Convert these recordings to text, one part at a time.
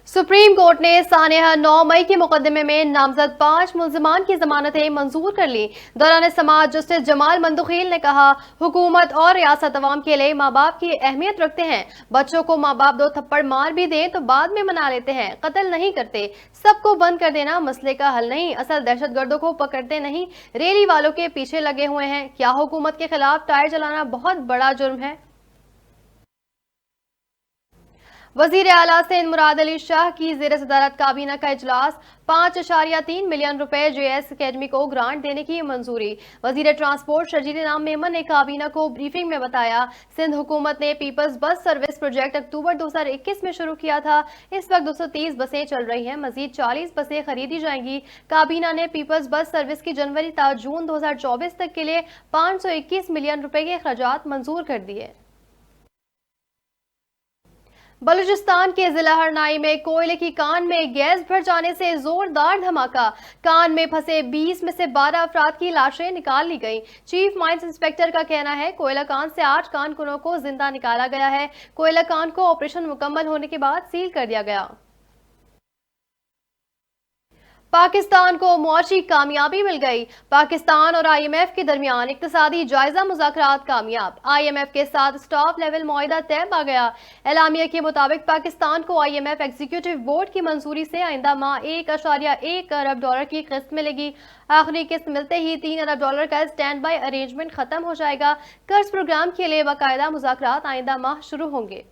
Supreme court ने सानेहा 9 मई के मुकदमे में नामजद 5 मुल्जिमान की जमानतें मंजूर कर ली। दौरान समाअत जस्टिस जमाल मंदुखील ने कहा, हुकूमत और रियासत अवाम के लिए माँ बाप की अहमियत रखते हैं। बच्चों को माँ बाप 2 थप्पड़ मार भी दें तो बाद में मना लेते हैं, कत्ल नहीं करते। सबको बंद कर देना मसले का हल नहीं, असल दहशतगर्दों को पकड़ते नहीं, रैली वालों के पीछे लगे हुए हैं। क्या हुकूमत के खिलाफ टायर जलाना बहुत बड़ा जुर्म है? वजीर आला सिंध मुराद अली शाह की जेर सदारत काबीना का इजलास 5.3 मिलियन रुपए जेएस अकेडमी को ग्रांट देने की मंजूरी। वजीर ट्रांसपोर्ट शर्जील इनाम मेमन ने काबीना को ब्रीफिंग में बताया, सिंध हुकूमत ने पीपल्स बस सर्विस प्रोजेक्ट अक्टूबर 2021 में शुरू किया था। इस वक्त 230 बसें चल रही हैं, मजीद 40 बसें खरीदी जाएंगी। काबीना ने पीपल्स बस सर्विस की जनवरी ta जून 2024 तक के लिए 521 मिलियन रुपए के अखराजात मंजूर कर दिए। बलूचिस्तान के जिला हरनाई में कोयले की कान में गैस भर जाने से जोरदार धमाका। कान में फंसे 20 में से 12 अफराद की लाशें निकाल ली गईं। चीफ माइंस इंस्पेक्टर का कहना है, कोयला कान से 8 कारकुनों को जिंदा निकाला गया है। कोयला कान को ऑपरेशन मुकम्मल होने के बाद सील कर दिया गया। पाकिस्तान को मुआशी कामयाबी मिल गई। पाकिस्तान और आईएमएफ के दरमियान इक्तिसादी जायजा मुज़ाकरात कामयाब। आईएमएफ के साथ स्टॉप लेवल मुआहिदा तय पा गया। एलामिया के मुताबिक पाकिस्तान को आईएमएफ एग्जीक्यूटिव बोर्ड की मंजूरी से आइंदा माह 1.1 अरब डॉलर की किस्त मिलेगी। आखिरी किस्त मिलते ही 3 अरब डॉलर का स्टैंड बाई अरेंजमेंट खत्म हो जाएगा। कर्ज प्रोग्राम के लिए बाकायदा मुज़ाकरात आइंदा माह शुरू होंगे।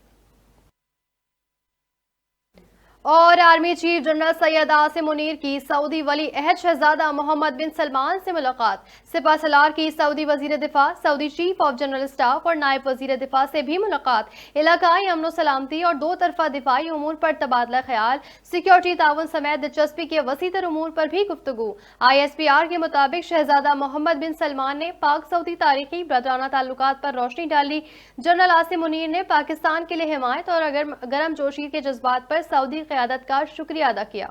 और army chief general Syed Asim Munir की सऊदी वली अहद शहजादा मोहम्मद बिन सलमान से मुलाकात। सिपा सलार की सऊदी वजीर दिफा, Saudi chief of general staff और नायब वजीर दिफा से भी मुलाकात। इलाकाई अमन सलामती और 2 तरफा दिफाई उमूर पर तबादला ख्याल, सिक्योरिटी ताउन समेत दिलचस्पी के वसीतर उमूर पर भी गुफ्तगू। ISPR के मुताबिक शहजादा मोहम्मद बिन सलमान ने पाक सऊदी तारीखी ब्रदराना ताल्लुकात पर रोशनी डाली। जनरल आसिम मुनीर ने पाकिस्तान के लिए हिमायत और गर्म जोशी के जज्बात पर सऊदी क़यादत का शुक्रिया अदा किया।